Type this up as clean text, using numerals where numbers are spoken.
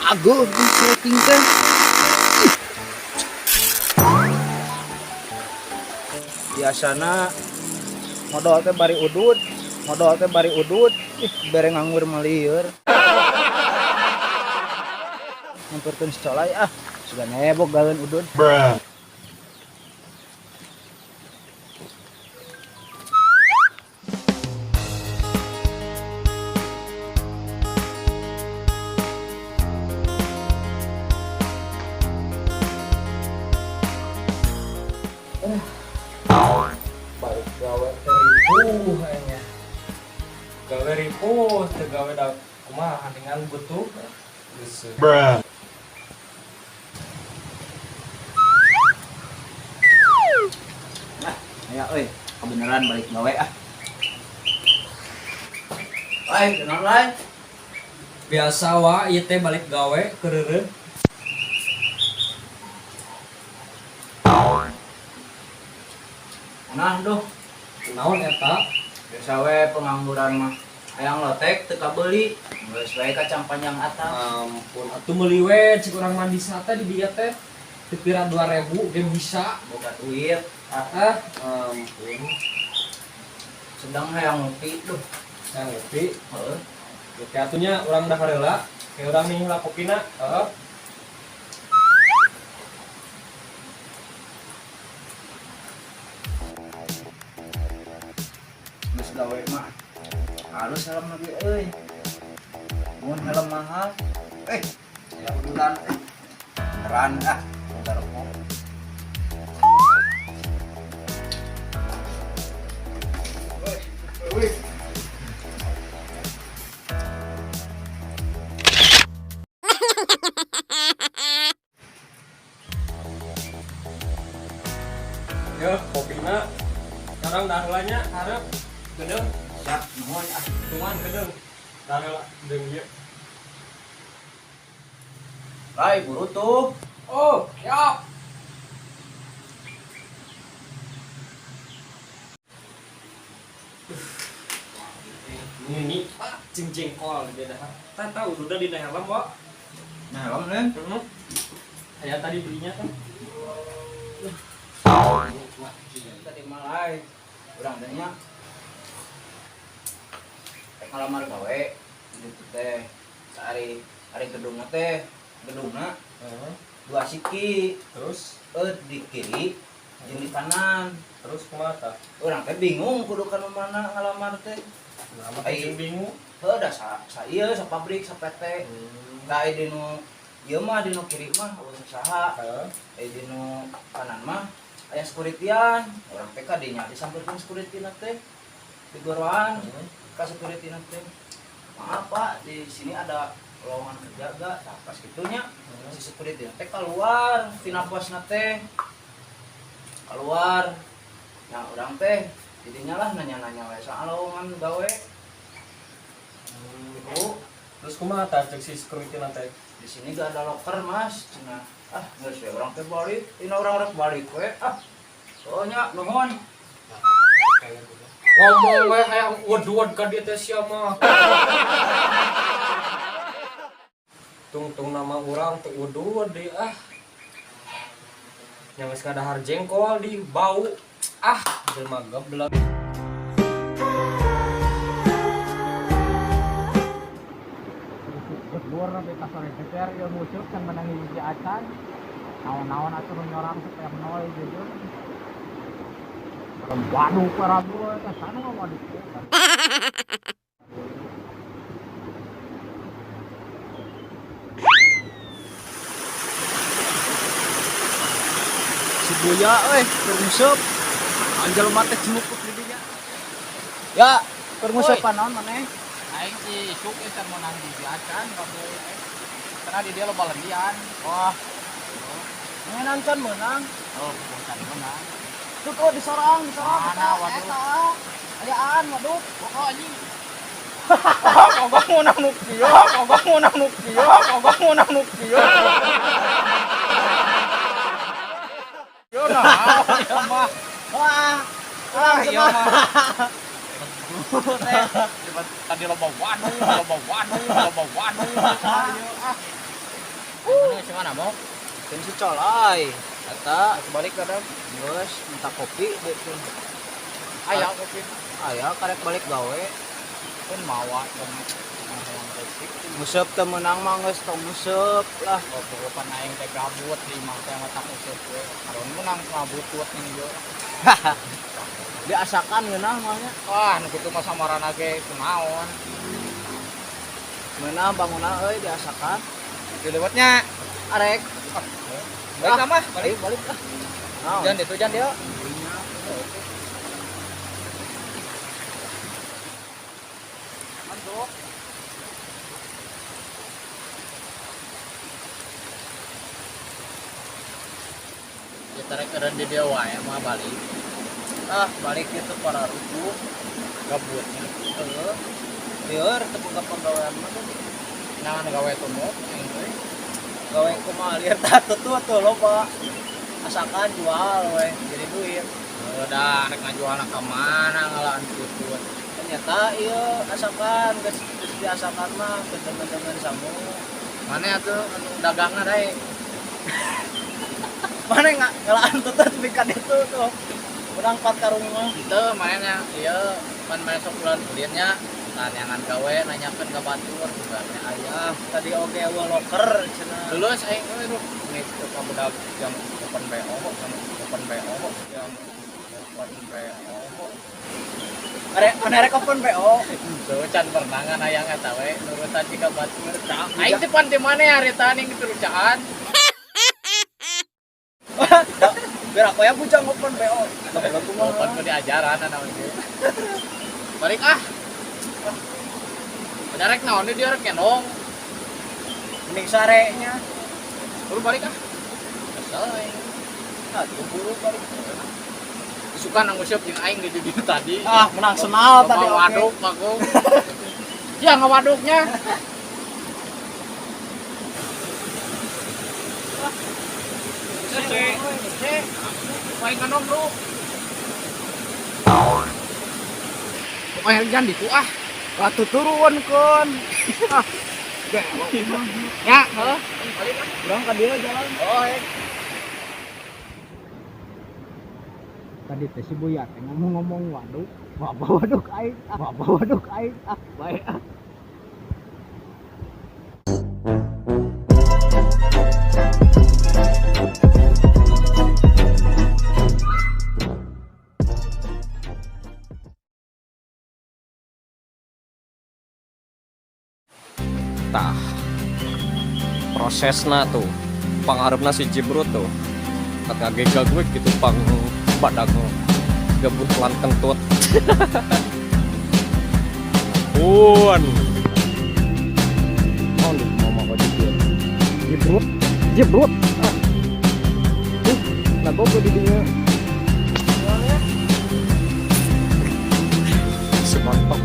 Aduh, setting teh. Biasana modal teh bari udud, ih bere nganggur malieur. Nyamperkeun secolai sudah nebok gaweun udud. Balik gawe teribu kayaknya. Gawe ribu, gawe dah kumaha dengan butuh. Bruh. Nah, ya kebenaran balik gawe kenal lain. Biasa wa ieu teh balik gawe keureureun. Nah, duh, Naon eta? biasa we pengangguran mah hayang lotek teu kabeli, geus wae kacang panjang atas. Ampun, atuh meuli we cik urang mandi teh di dieu teh teu pira 2000 ge bisa. Boga duit, Ampun. sedang hayang ngopi duh. Yang ngerti. Heeh. Oke, atunya urang dah heula. Kayak urang nih lah kopina. Heeh. Geus gawe mah halus helm lagi euy. Mun helm mahal, ya uduran beneran udah rokok. Wih. Yo, kopina. Sekarang dah heulanya hareup gedeung. Sak nuhun Cuman gedeung. Dah heula deung ieu. buru tuh. Oh, ya. Ini cincin kol dia dah. Tak tahu sudah di helm, Wak. Nah, helm nih. Saya tadi belinya kan. Tadi malai urang teh nya ngalamar gawe gitu teh hari gedungna gedungna dua siki Terus di kiri jeung di kanan. terus kumaha? Urang teh bingung kudu ka mana ngalamar teh. Lama teh bingung. Heuh sa ieu sa pabrik sa PT. Da di nu ieu mah di nu kiri mah usaha. Di nu kanan mah aya sekuritian. Urang teh ka dinya disampeurkeun sekuritina teh. Digoroan ka sekuritina teh. Maaf Pak, di sini ada lowongan kerja gak? Nah, pas gitunya si sekuritina teh keluar tina posna teh. Keluar. Nah, urang teh jadinya lah nanya-nanya we soal lowongan gawe. Terus kumaha tah cek si security teh? Di sini gak ada loker Mas, cenah. Geus we urang teh balik, dina urang rek balik we. Soalnya nuhun. Ngomong we hayang wed-wed ka dieu teh sia mah. Tung nama urang teh wed-wed deui Yang geus kadahar jengkol di bau. Jelema geblek. Luar sampai kasar cecer ya musuh kan menangi hiji acan naon-naon atuh nyorang supaya menol gitu waduh para boy ka sana mah waduh Si Buya keur anjal mate cemukut di dinya. Ya, keur nguseup naon maneh? aing si Suk kan menang hiji acan kabeh karena di dia loba lendian Wah. Ngenan can meunang. oh bukan menang Tuh tuh disorong. mana waduh Ayaan waduh. pokok anjing Kogok munang nu kieu, kogok munang nu kieu. Yo nah, ieu mah. Wah. Ieu mah. tadi loba waduh Mana si mana mau? Kan si colai. Eta balik kadang. Geus minta kopi deh. Aya kopi. Aya karek balik gawe. Kan mawa kan. Museup teu meunang mah geus tong museup lah. Pokoknya aing teh gabut di imah teh mata useup we. Karon menang ngabutut ning ieu. Diasakan geunah mah nya. Wah, nu kitu mah samarana ge kunaon. Meunah bangunan euy diasakan. Dilewatnya Arek. balik lah mah, balik. Balik lah. Naon? Jangan itu jangan dia. Mantap. Kita rekeran di dia wae mah balik. Balik itu para ruku. Gabutnya. Heeh. Lieur teu boga pagawean mah tuh. Nah, gawe tumut aing teh. Gawe kumaha lieur tah tuh loba. Asakan jual we jadi duit. Udah rek ngajualna ka mana ngalaan tutut. Ternyata ieu asakan geus diasakan mah ke teman-teman samu. Mana atuh anu dagangna dae? Mana ngalaan tutut bikan itu tuh. Berangkat ka rumah. Teu mainnya ieu pan main sok bulan kuliahnya tanyangan gawe nanyakeun ka batur sebenarnya aya. Tadi oge eueuh loker cenah. Lulus aing euy duh nih ka budak jam open BO jam open BO jam open BO. Arek open BO. Tuh can berenangan hayang eta we nurutan jika batur. Aing teh pan di mana harita ning terucaan. Biar aku ya bujang open BO. Open ku diajaran naon ge. Balik ah. Ada rek naon dia rek kenong. Mending sarenya. Buru balik ah. Kesel aing. Buru balik. Suka nang useup jeung aing di dieu tadi. Menang senal tadi oke. Waduk bagus. Ya ngawaduknya. Main kanong lu. Pokoknya jangan ditu ah. Batu turun kon. Ya, heuh. Pulang ka dieu jalan. Oh, Tadi teh si Buya teh ngomong-ngomong waduk. Waduk aing. Waduk aing. Bae. Tah prosesna tuh pangarepna si Jibrut tuh kata gega gue gitu pang badak gabut lan kentut pun oh nih mama kok Jibrut nah gue di dinya semantap